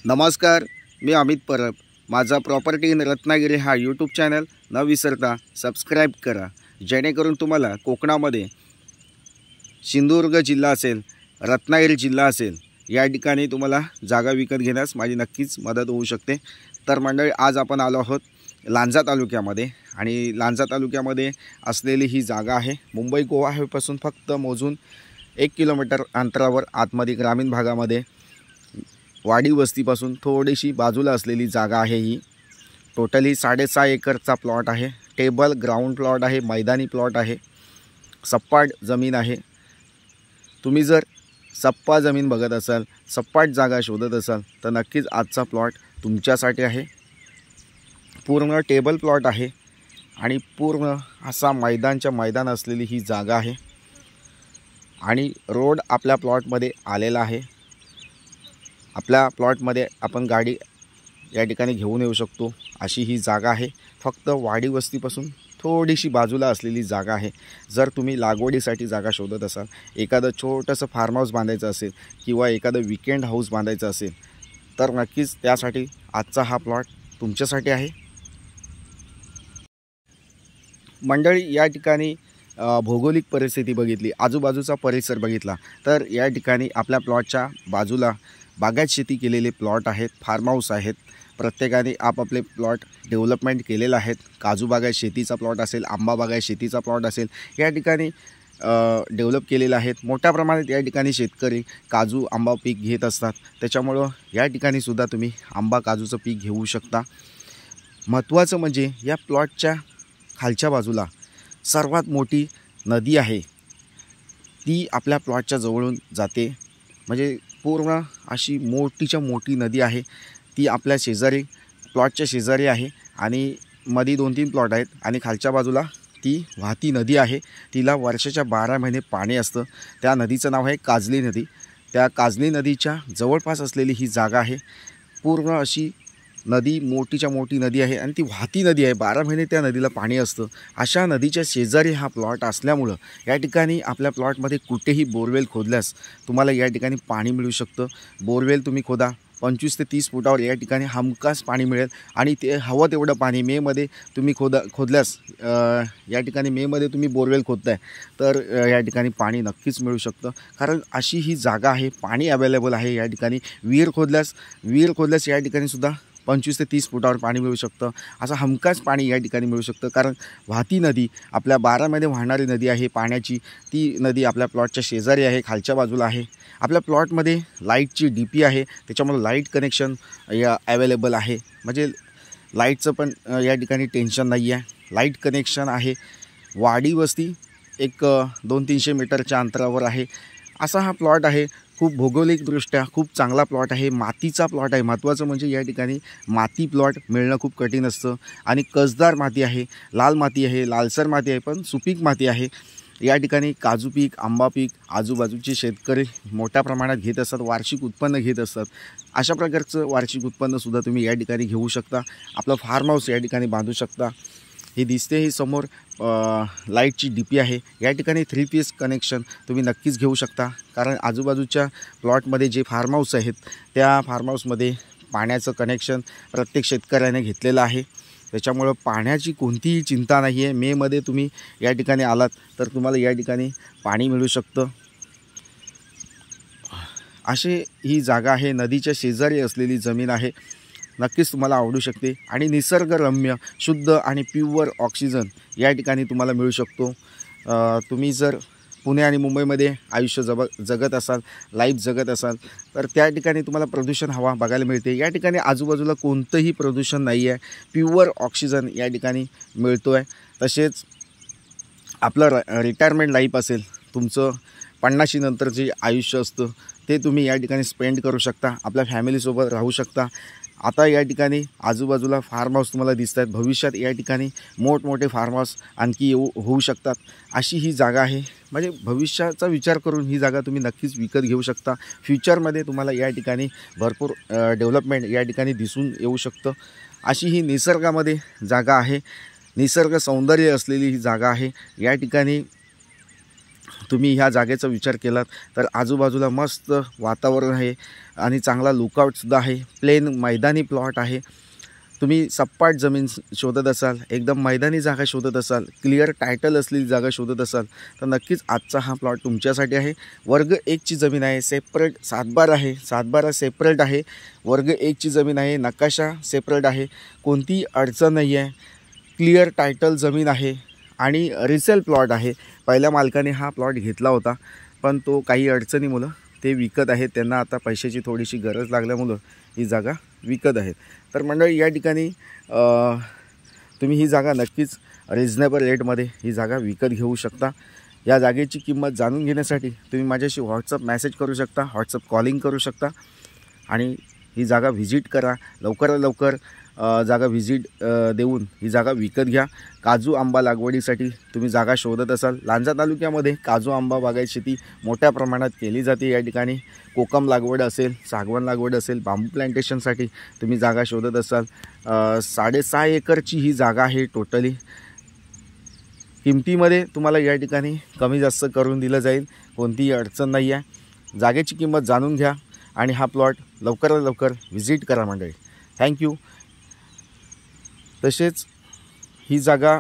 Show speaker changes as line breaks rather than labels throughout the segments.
नमस्कार, मी अमित परब। माझा property in Ratnagiri हा यूट्यूब चॅनल न विसरता सबस्क्राईब करा, जेणेकरून तुम्हाला कोकणामध्ये सिंधुदुर्ग जिल्हा असेल, रत्नागिरी जिल्हा असेल, या ठिकाणी तुम्हाला जागा विकत घेण्यास माझी नक्कीच मदत होऊ शकते। तर मंडळी, आज आपण आलो आहोत लांजा तालुक्यामध्ये आणि लांजा तालुक्यामध्ये असलेली ही जागा आहे। मुंबई गोवा हायवेपासून फक्त मोजून 1 किलोमीटर अंतरावर आतमध्ये ग्रामीण भागामध्ये वाडी वस्तीपासून थोडीशी बाजूला असलेली जागा आहे। ही टोटली 6.5 एकरचा प्लॉट आहे। टेबल ग्राउंड प्लॉट आहे, मैदानी प्लॉट आहे, सपाट जमीन आहे। तुम्ही जर सप्पा जमीन बघत असाल, सपाट जागा शोधत असाल तर नक्कीच आजचा प्लॉट तुमच्यासाठी आहे। पूर्ण टेबल प्लॉट आहे आणि पूर्ण असा मैदानच्या मैदान असलेली ही जागा आहे आणि रोड आपल्या प्लॉटमध्ये आलेला आहे। आपल्या प्लॉटमध्ये आपण गाडी या ठिकाणी घेऊन येऊ शकतो अशी ही जागा आहे। फक्त वाडी वस्तीपासून थोडीशी बाजूला असलेली जागा आहे। जर तुम्ही लागवडीसाठी जागा शोधत असाल, एखादं छोटंसं फार्म हाऊस बांधायचं असेल किंवा एखादं वीकेंड हाऊस बांधायचं असेल तर नक्कीच त्यासाठी आजचा हा प्लॉट तुमच्यासाठी आहे। मंडळी, या ठिकाणी भौगोलिक परिस्थिती बघितली, आजूबाजूचा परिसर बघितला तर या ठिकाणी आपल्या प्लॉटच्या बाजूला बागायत शेती केलेले प्लॉट आहेत, फार्म हाऊस आहेत। प्रत्येकाने आपापले प्लॉट डेव्हलपमेंट केलेले आहेत। काजू बागायत शेतीचा प्लॉट असेल, आंबा बागायत शेतीचा प्लॉट असेल, या ठिकाणी डेव्हलप केलेले आहेत। मोठ्या प्रमाणात या ठिकाणी शेतकरी काजू आंबा पीक घेत असतात, त्याच्यामुळं या ठिकाणी सुद्धा तुम्ही आंबा काजूचं पीक घेऊ शकता। महत्त्वाचं म्हणजे या प्लॉटच्या खालच्या बाजूला सर्वात मोठी नदी आहे, ती आपल्या प्लॉटच्या जवळून जाते। म्हणजे पूर्ण अशी मोठीच्या मोठी नदी आहे, ती आपल्या शेजारी प्लॉटच्या शेजारी आहे आणि मध्ये 2-3 प्लॉट आहेत आणि खालच्या बाजूला ती वाहती नदी आहे। तिला वर्षाच्या 12 महिने पाणी असतं। त्या नदीचं नाव आहे काजली नदी। त्या काजली नदीच्या जवळपास असलेली ही जागा आहे। पूर्ण अशी नदी मोठीच्या मोठी नदी आहे आणि ती वाहती नदी आहे, 12 महिने त्या नदीला पाणी असतं। अशा नदीच्या शेजारी हा प्लॉट असल्यामुळं या ठिकाणी आपल्या प्लॉटमध्ये कुठेही बोरवेल खोदल्यास तुम्हाला या ठिकाणी पाणी मिळू शकतं। बोरवेल तुम्ही खोदा, 25 ते 30 फुटावर या ठिकाणी हमखास पाणी मिळेल आणि ते हवं तेवढं पाणी मेमध्ये तुम्ही खोदल्यास या ठिकाणी मेमध्ये तुम्ही बोरवेल खोदताय तर या ठिकाणी पाणी नक्कीच मिळू शकतं, कारण अशी ही जागा आहे, पाणी अवेलेबल आहे। या ठिकाणी विहीर खोदल्यास या ठिकाणी सुद्धा 25 ते 30 फुटावर पाणी मिळू शकतं। असं हमखास पाणी या ठिकाणी मिळू शकतं, कारण वाहती नदी आपल्या 12 महिने वाहणारी नदी आहे पाण्याची। ती नदी आपल्या प्लॉटच्या शेजारी आहे, खालच्या बाजूला आहे। आपल्या प्लॉटमध्ये लाईटची DP आहे, त्याच्यामुळे लाईट कनेक्शन या अवेलेबल आहे। म्हणजे लाईटचं पण या ठिकाणी टेन्शन नाही आहे, लाईट कनेक्शन आहे। वाडी वस्ती एक 200-300 मीटरच्या अंतरावर आहे असा हा प्लॉट आहे। खूप भौगोलिकदृष्ट्या खूप चांगला प्लॉट आहे, मातीचा प्लॉट आहे। महत्त्वाचं म्हणजे या ठिकाणी माती प्लॉट मिळणं खूप कठीण असतं आणि कसदार माती आहे, लाल माती आहे, लालसर माती आहे, पण सुपीक माती आहे। या ठिकाणी काजू पीक, आंबा पीक आजूबाजूचे शेतकरी मोठ्या प्रमाणात घेत असतात, वार्षिक उत्पन्न घेत असतात। अशा प्रकारचं वार्षिक उत्पन्नसुद्धा तुम्ही या ठिकाणी घेऊ शकता। आपलं फार्म हाऊस या ठिकाणी बांधू शकता। ही दिसते ही समोर लाईटची DP आहे। या ठिकाणी 3 पीस कनेक्शन तुम्ही नक्कीच घेऊ शकता, कारण आजूबाजूच्या प्लॉटमध्ये जे फार्म हाऊस आहेत त्या फार्म हाऊसमध्ये पाण्याचं कनेक्शन प्रत्येक शेतकऱ्याने घेतलेलं आहे। त्याच्यामुळं पाण्याची कोणतीही चिंता नाही आहे। मेमध्ये तुम्ही या ठिकाणी आलात तर तुम्हाला या ठिकाणी पाणी मिळू शकतं। अशी ही जागा आहे, नदीच्या शेजारी असलेली जमीन आहे, नक्कीच तुम्हाला आवडू शकते आणि निसर्गरम्य शुद्ध आणि प्युअर ऑक्सिजन या ठिकाणी तुम्हाला मिळू शकतो। तुम्ही जर पुणे आणि मुंबईमध्ये आयुष्य जगत असाल, लाईफ जगत असाल तर त्या ठिकाणी तुम्हाला प्रदूषण हवा बघायला मिळते। या ठिकाणी आजूबाजूला कोणतंही प्रदूषण नाही आहे, प्युअर ऑक्सिजन या ठिकाणी मिळतो आहे। तसेच आपलं रिटायरमेंट लाईफ असेल, तुमचं 50शी नंतर जे आयुष्य असतं ते तुम्ही या ठिकाणी स्पेंड करू शकता, आपल्या फॅमिलीसोबत राहू शकता। आता या ठिकाणी आजूबाजूला फार्म हाऊस तुम्हाला दिसत आहेत, भविष्यात या ठिकाणी मोठमोठे फार्म हाऊस आणखी होऊ शकतात अशी ही जागा आहे। म्हणजे भविष्याचा विचार करून ही जागा तुम्ही नक्कीच विकत घेऊ शकता। फ्युचरमध्ये तुम्हाला या ठिकाणी भरपूर डेव्हलपमेंट या ठिकाणी दिसून येऊ शकतं। अशी ही निसर्गामध्ये जागा आहे, निसर्ग सौंदर्य असलेली ही जागा आहे। या ठिकाणी तुम्ही ह्या जागेचा विचार केलात तर आजूबाजूला मस्त वातावरण आहे आणि चांगला लुकआउटसुद्धा आहे. प्लेन मैदानी प्लॉट आहे. तुम्ही सपाट जमीन शोधत असाल, एकदम मैदानी जागा शोधत असाल, क्लिअर टायटल असलेली जागा शोधत असाल तर नक्कीच आजचा हा प्लॉट तुमच्यासाठी आहे. वर्ग 1ची जमीन आहे, सेपरेट सातबारा आहे, सातबारा सेपरेट आहे, वर्ग 1ची जमीन आहे, नकाशा सेपरेट आहे, कोणतीही अडचण नाही आहे, क्लिअर टायटल जमीन आहे आणि रिसेल प्लॉट आहे. पहिल्या मालकाने हा प्लॉट घेतला होता पण तो काही अडचणीमुळं ते विकत आहेत. त्यांना आता पैशाची थोडीशी गरज लागल्यामुळं ही जागा विकत आहेत. तर मंडळी या ठिकाणी तुम्ही ही जागा नक्कीच रिजनेबल रेटमध्ये ही जागा विकत घेऊ शकता. या जागेची किंमत जाणून घेण्यासाठी तुम्ही माझ्याशी व्हॉट्सअप मेसेज करू शकता, व्हॉट्सअप कॉलिंग करू शकता आणि ही जागा व्हिजिट करा. लवकरात लवकर जागा व्हिजिट देऊन ही जागा विकत घ्या. काजू आंबा लागवडीसाठी तुम्ही जागा शोधत असाल, लांजा तालुक्यामध्ये काजू आंबा बागायत शेती मोठ्या प्रमाणात केली जाते. या ठिकाणी कोकम लागवड असेल, सागवान लागवड असेल, बांबू प्लांटेशनसाठी तुम्ही जागा शोधत असाल. 6.5 एकरची ही जागा आहे टोटली. किमतीमध्ये तुम्हाला या ठिकाणी कमी जास्त करून दिलं जाईल, कोणतीही अडचण नाही आहे. जागेची किंमत जाणून घ्या आणि हा प्लॉट लवकरात लवकर व्हिजिट करा मंडळी. थँक्यू. तसेच ही जागा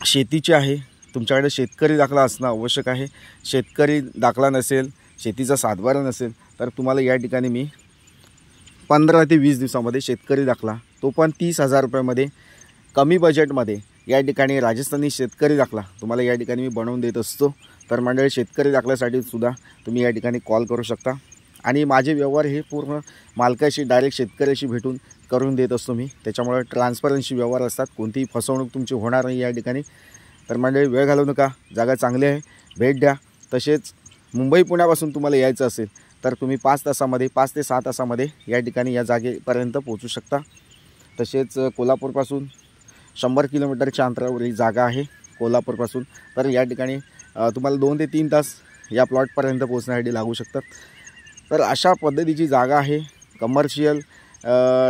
शेतीची आहे. तुमच्याकडे शेतकरी दाखला असणं आवश्यक आहे. शेतकरी दाखला नसेल, शेतीचा सातबारा नसेल तर तुम्हाला या ठिकाणी मी 15 ते 20 दिवसामध्ये शेतकरी दाखला, तो पण 30,000 रुपयामध्ये कमी बजेटमध्ये या ठिकाणी राजस्थानी शेतकरी दाखला तुम्हाला या ठिकाणी मी बनवून देत असतो. तर मंडळी शेतकरी दाखल्यासाठी सुद्धा तुम्ही या ठिकाणी कॉल करू शकता आणि माझे व्यवहार हे पूर्ण मालकाशी डायरेक्ट शेतकऱ्याशी भेटून करून देत असतो मी. त्याच्यामुळे ट्रान्सपरन्सी व्यवहार असतात, कोणतीही फसवणूक तुमची होणार नाही या ठिकाणी. तर मंडळी वेळ घालवू नका, जागा चांगली आहे, भेट द्या. तसेच मुंबई पुण्यापासून तुम्हाला यायचं असेल तर तुम्ही 5 ते 6 तासामध्ये या ठिकाणी या जागेपर्यंत पोहोचू शकता. तसेच कोल्हापूरपासून 100 किलोमीटरच्या अंतरावर ही जागा आहे कोल्हापूरपासून. तर या ठिकाणी तुम्हाला 2 ते 3 तास या प्लॉटपर्यंत पोहोचण्यासाठी लागू शकतात. तर अशा पद्धतीची जागा आहे. कमर्शियल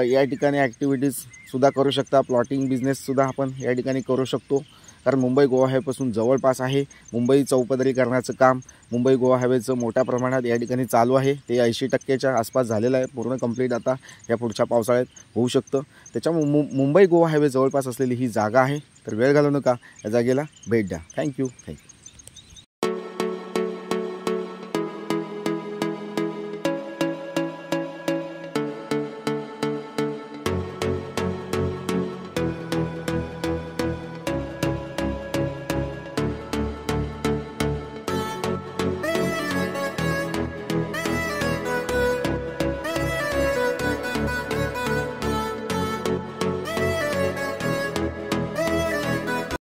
या ठिकाणी ॲक्टिव्हिटीजसुद्धा करू शकता, प्लॉटिंग बिझनेससुद्धा आपण या ठिकाणी करू शकतो. कारण मुंबई गोवा हायवेपासून जवळपास आहे. मुंबई चौपदरीकरणाचं काम मुंबई गोवा हायवेचं मोठ्या प्रमाणात या ठिकाणी चालू आहे. ते 80% आसपास झालेलं आहे, पूर्ण कंप्लीट आता या पुढच्या पावसाळ्यात होऊ शकतं. त्याच्यामुळे मुंबई गोवा हायवे जवळपास असलेली ही जागा आहे. तर वेळ घालवू नका, या जागेला भेट द्या. थँक्यू.